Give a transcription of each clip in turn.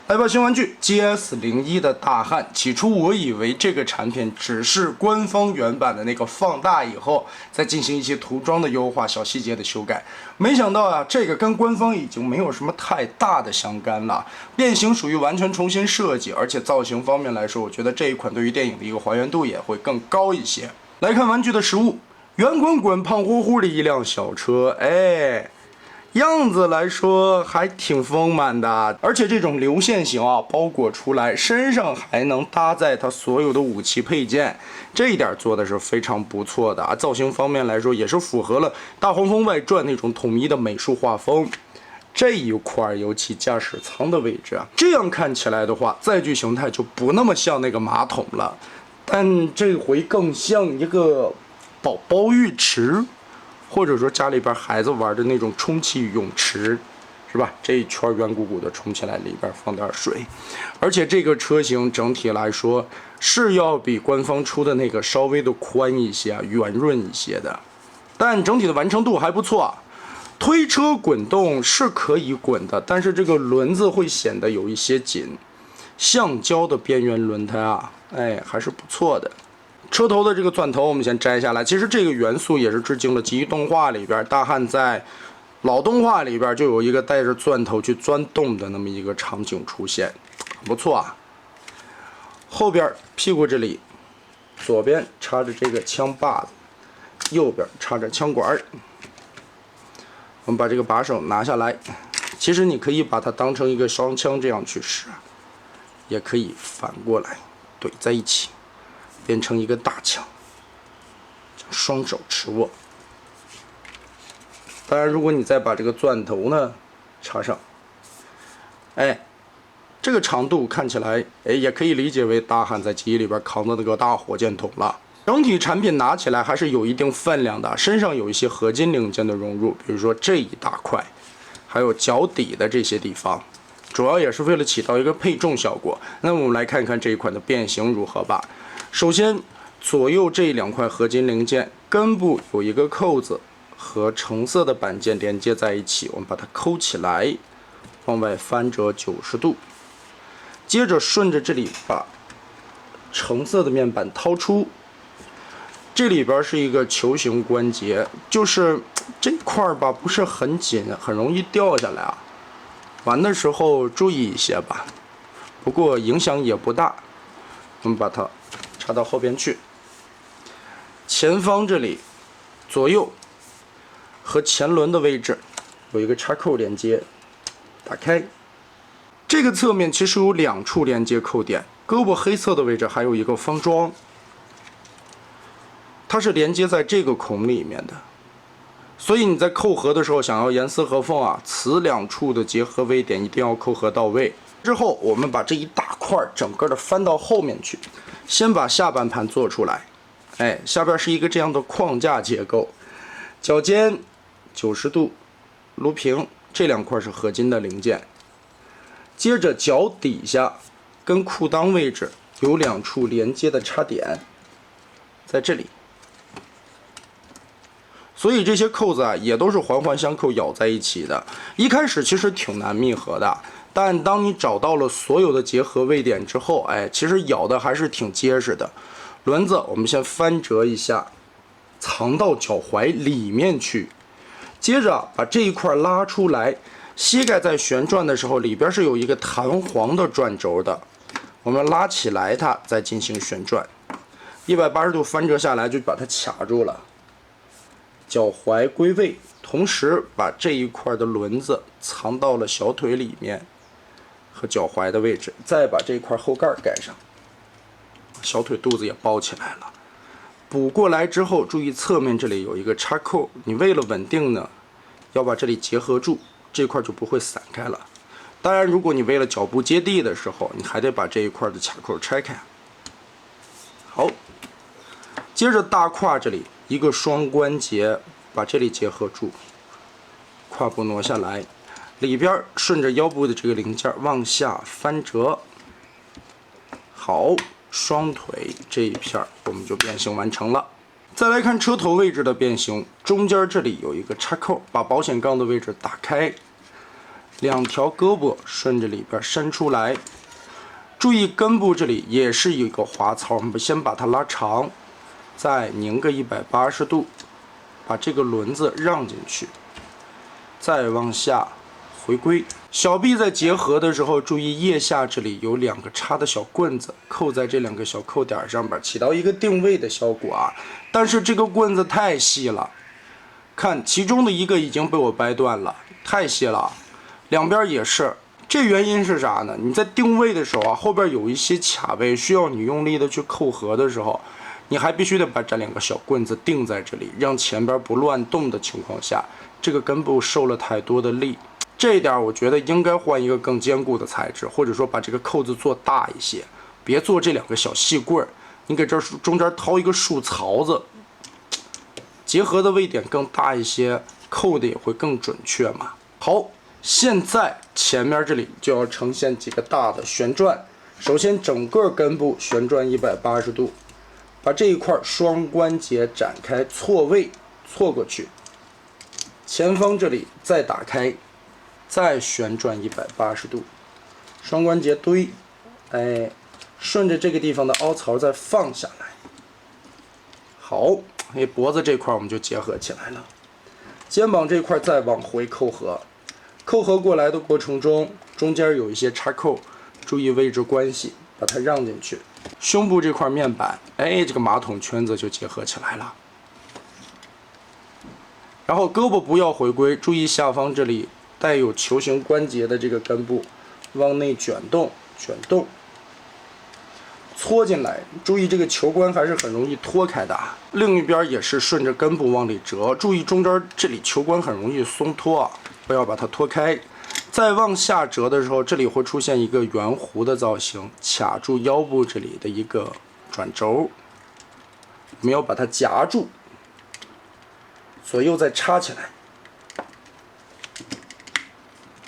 来吧，新玩具 GS01的大汉。起初我以为这个产品只是官方原版的那个放大以后，再进行一些涂装的优化、小细节的修改。没想到啊，这个跟官方已经没有什么太大的相干了。变形属于完全重新设计，而且造型方面来说，我觉得这一款对于电影的一个还原度也会更高一些。来看玩具的实物，圆滚滚、胖乎乎的一辆小车，样子来说还挺丰满的，而且这种流线型啊，包裹出来，身上还能搭载它所有的武器配件，这一点做的是非常不错的啊。造型方面来说，也是符合了《大黄蜂外传》那种统一的美术画风。这一块尤其驾驶舱的位置啊，这样看起来的话，载具形态就不那么像那个马桶了，但这回更像一个宝宝浴池。或者说家里边孩子玩的那种充气泳池，是吧？这一圈圆鼓鼓的冲起来，里边放点水。而且这个车型整体来说是要比官方出的那个稍微的宽一些、圆润一些的，但整体的完成度还不错。推车滚动是可以滚的，但是这个轮子会显得有一些紧。橡胶的边缘轮胎啊，还是不错的。车头的这个钻头我们先摘下来，其实这个元素也是致敬了记忆动画里边，大汉在老动画里边就有一个带着钻头去钻洞的那么一个场景出现，很不错啊。后边屁股这里，左边插着这个枪把子，右边插着枪管。我们把这个把手拿下来，其实你可以把它当成一个双枪这样去使，也可以反过来怼在一起。变成一个大枪，双手持握。当然，如果你再把这个钻头呢插上，这个长度看起来，也可以理解为大汉在记忆里边扛的那个大火箭筒了。整体产品拿起来还是有一定分量的，身上有一些合金零件的融入，比如说这一大块，还有脚底的这些地方，主要也是为了起到一个配重效果。那我们来看看这一款的变形如何吧。首先，左右这两块合金零件根部有一个扣子和橙色的板件连接在一起，我们把它抠起来，往外翻折90度。接着顺着这里把橙色的面板掏出，这里边是一个球形关节，就是这块吧不是很紧，很容易掉下来啊。玩的时候注意一些吧，不过影响也不大。我们把它插到后边去，前方这里左右和前轮的位置有一个插扣连接，打开。这个侧面其实有2处连接扣点，胳膊黑色的位置还有一个方桩，它是连接在这个孔里面的，所以你在扣合的时候想要严丝合缝啊，此2处的结合位点一定要扣合到位。之后我们把这一大块整个的翻到后面去，先把下半盘做出来，下边是一个这样的框架结构，脚尖90度撸平，这2块是合金的零件。接着脚底下跟裤裆位置有2处连接的插点，在这里。所以这些扣子啊也都是环环相扣咬在一起的，一开始其实挺难密合的。但当你找到了所有的结合位点之后，其实咬的还是挺结实的。轮子我们先翻折一下，藏到脚踝里面去，接着把这一块拉出来，膝盖在旋转的时候，里边是有一个弹簧的转轴的，我们拉起来它，再进行旋转，180度翻折下来就把它卡住了。脚踝归位，同时把这一块的轮子藏到了小腿里面。和脚踝的位置，再把这块后盖盖上，小腿肚子也包起来了。补过来之后，注意侧面这里有一个插扣，你为了稳定呢，要把这里结合住，这块就不会散开了。当然，如果你为了脚部接地的时候，你还得把这一块的卡扣拆开。好，接着大胯这里一个双关节，把这里结合住，胯部挪下来。里边顺着腰部的这个零件往下翻折，好，双腿这一片我们就变形完成了。再来看车头位置的变形，中间这里有一个插扣，把保险杠的位置打开， 2条胳膊顺着里边伸出来。注意根部这里也是有一个滑槽，我们先把它拉长，再拧个180度，把这个轮子让进去，再往下回归。小臂在结合的时候，注意腋下这里有2个插的小棍子，扣在这2个小扣点上边，起到一个定位的效果啊。但是这个棍子太细了，看其中的一个已经被我掰断了，太细了，两边也是。这原因是啥呢？你在定位的时候啊，后边有一些卡位需要你用力的去扣合的时候，你还必须得把这2个小棍子定在这里，让前边不乱动的情况下，这个根部受了太多的力。这一点我觉得应该换一个更坚固的材质，或者说把这个扣子做大一些，别做这2个小细棍儿。你给这中间掏一个竖槽子，结合的位点更大一些，扣的也会更准确嘛。好，现在前面这里就要呈现几个大的旋转。首先整个根部旋转180度，把这一块双关节展开，错位错过去，前方这里再打开，再旋转180度，双关节堆，顺着这个地方的凹槽再放下来。好，脖子这块我们就结合起来了，肩膀这块再往回扣合，扣合过来的过程中，中间有一些插扣，注意位置关系，把它让进去。胸部这块面板，这个马桶圈子就结合起来了。然后胳膊不要回归，注意下方这里带有球形关节的这个根部，往内卷动，卷动，搓进来。注意这个球关还是很容易脱开的。另一边也是顺着根部往里折，注意中间这里球关很容易松脱啊，不要把它脱开。再往下折的时候，这里会出现一个圆弧的造型，卡住腰部这里的一个转轴，我们要把它夹住。左右再插起来，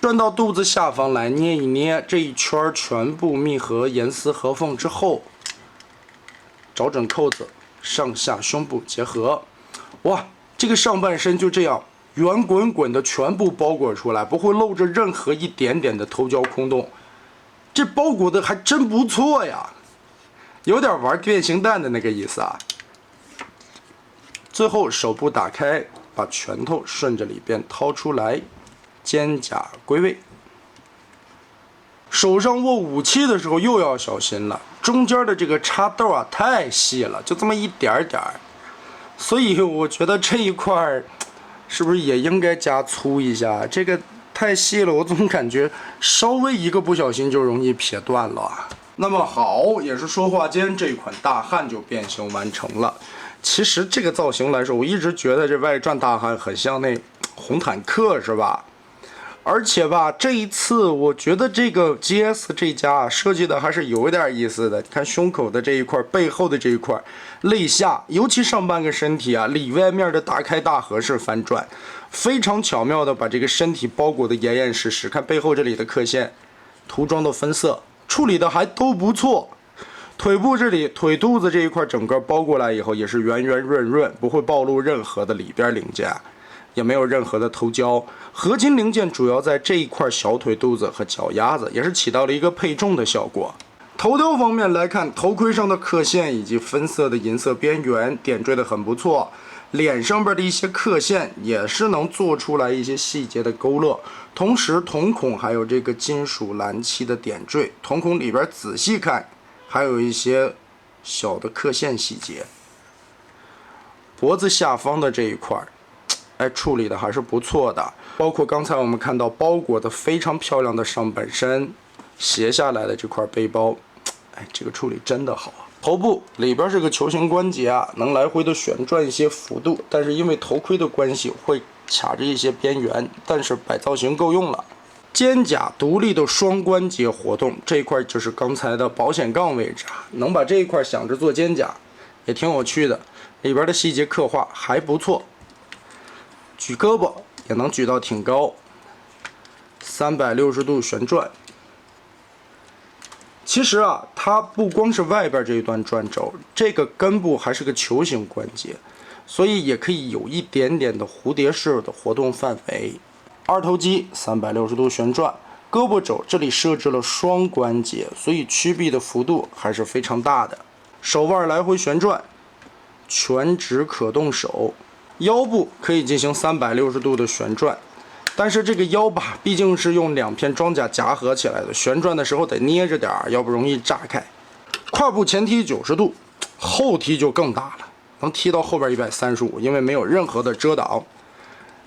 转到肚子下方来，捏一捏，这一圈全部密合严丝合缝之后，找准扣子，上下胸部结合。哇，这个上半身就这样圆滚滚的全部包裹出来，不会露着任何一点点的头角空洞。这包裹的还真不错呀，有点玩变形蛋的那个意思啊。最后手部打开，把拳头顺着里边掏出来，肩胛归位。手上握武器的时候又要小心了，中间的这个插豆啊太细了，就这么一点点，所以我觉得这一块是不是也应该加粗一下？这个太细了，我总感觉稍微一个不小心就容易撇断了。那么好，也是说话间，这款大汉就变形完成了。其实这个造型来说，我一直觉得这外传大汉很像那红坦克，是吧？而且吧，这一次我觉得这个 GS 这家设计的还是有点意思的。看胸口的这一块，背后的这一块，肋下，尤其上半个身体啊，里外面的大开大合式翻转，非常巧妙的把这个身体包裹的严严实实。看背后这里的刻线，涂装的分色处理的还都不错。腿部这里，腿肚子这一块整个包过来以后，也是圆圆润润，不会暴露任何的里边零件，也没有任何的头胶。合金零件主要在这一块小腿肚子和脚丫子，也是起到了一个配重的效果。头雕方面来看，头盔上的刻线以及分色的银色边缘点缀的很不错，脸上边的一些刻线也是能做出来一些细节的勾勒。同时瞳孔还有这个金属蓝漆的点缀，瞳孔里边仔细看还有一些小的刻线细节。脖子下方的这一块，处理的还是不错的。包括刚才我们看到包裹的非常漂亮的上半身，斜下来的这块背包，这个处理真的好啊。头部里边是个球形关节啊，能来回的旋转一些幅度，但是因为头盔的关系会卡着一些边缘，但是摆造型够用了。肩胛独立的双关节活动，这一块就是刚才的保险杠位置啊，能把这一块想着做肩胛，也挺有趣的。里边的细节刻画还不错，举胳膊也能举到挺高，360度旋转。其实啊，它不光是外边这一段转轴，这个根部还是个球形关节，所以也可以有一点点的蝴蝶式的活动范围。二头肌360度旋转，胳膊肘这里设置了双关节，所以曲臂的幅度还是非常大的。手腕来回旋转，全指可动手，腰部可以进行360度的旋转。但是这个腰把毕竟是用2片装甲夹合起来的，旋转的时候得捏着点儿，要不容易炸开。胯部前踢90度，后踢就更大了，能踢到后边135，因为没有任何的遮挡。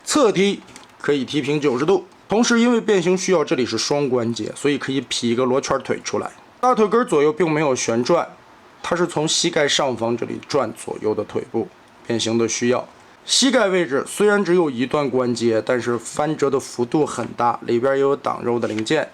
侧踢可以踢平90度，同时因为变形需要这里是双关节，所以可以劈一个罗圈腿出来。大腿根左右并没有旋转，它是从膝盖上方这里转左右的腿部，变形的需要。膝盖位置虽然只有一段关节，但是翻折的幅度很大，里边也有挡肉的零件。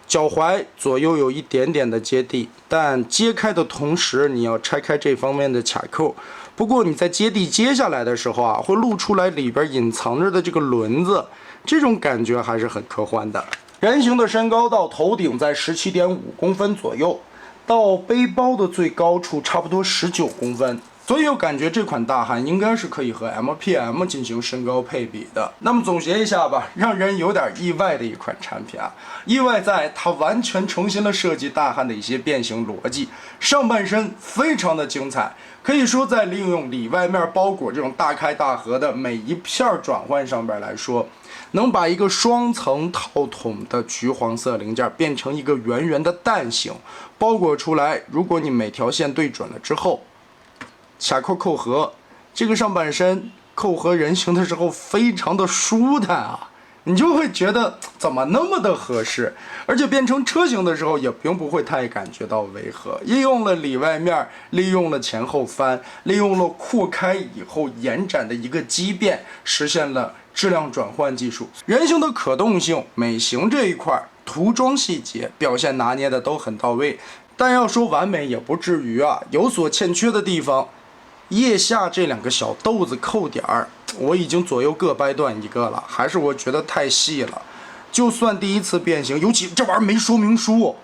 脚踝左右有一点点的接地，但揭开的同时，你要拆开这方面的卡扣。不过你在接地接下来的时候啊，会露出来里边隐藏着的这个轮子，这种感觉还是很科幻的。人形的身高到头顶在17.5公分左右，到背包的最高处差不多19公分。所以我感觉这款大汉应该是可以和 MPM 进行身高配比的。那么总结一下吧，让人有点意外的一款产品啊！意外在它完全重新了设计大汉的一些变形逻辑，上半身非常的精彩，可以说在利用里外面包裹这种大开大合的每一片转换上边来说，能把一个双层套筒的橘黄色零件变成一个圆圆的蛋形，包裹出来。如果你每条线对准了之后，卡扣扣合，这个上半身扣合人形的时候非常的舒坦啊，你就会觉得怎么那么的合适，而且变成车型的时候也并不会太感觉到违和。利用了里外面，利用了前后翻，利用了扩开以后延展的一个畸变，实现了质量转换技术。人形的可动性、美型这一块，涂装细节表现拿捏的都很到位，但要说完美也不至于啊，有所欠缺的地方。腋下这2个小豆子扣点儿，我已经左右各掰断一个了，还是我觉得太细了。就算第一次变形，尤其这玩意儿没说明书，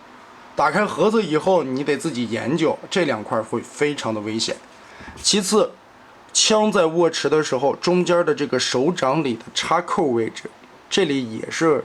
打开盒子以后你得自己研究，这2块会非常的危险。其次，枪在握持的时候，中间的这个手掌里的插扣位置，这里也是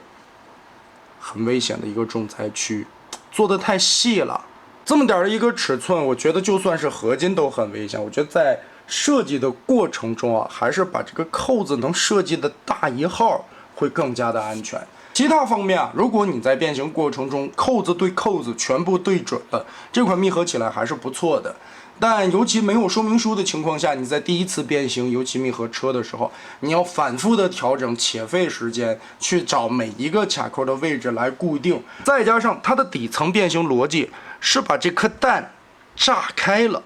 很危险的一个重灾区，做的太细了。这么点的一个尺寸，我觉得就算是合金都很危险。我觉得在设计的过程中啊，还是把这个扣子能设计的大一号会更加的安全。其他方面啊，如果你在变形过程中扣子对扣子全部对准了，这款密合起来还是不错的。但尤其没有说明书的情况下，你在第一次变形，尤其密合车的时候，你要反复的调整，且费时间去找每一个卡扣的位置来固定。再加上它的底层变形逻辑是把这颗蛋炸开了，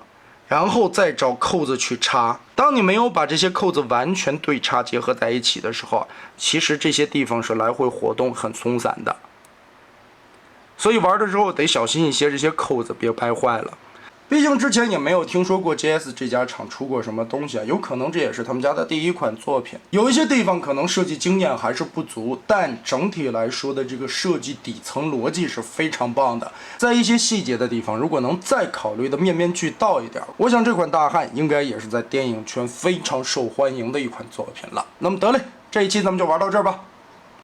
然后再找扣子去插。当你没有把这些扣子完全对插结合在一起的时候，其实这些地方是来回活动很松散的。所以玩的时候得小心一些，这些扣子别掰坏了。毕竟之前也没有听说过 GS 这家厂出过什么东西啊，有可能这也是他们家的第一款作品。有一些地方可能设计经验还是不足，但整体来说的这个设计底层逻辑是非常棒的。在一些细节的地方，如果能再考虑的面面俱到一点，我想这款大汉应该也是在电影圈非常受欢迎的一款作品了。那么得嘞，这一期咱们就玩到这儿吧。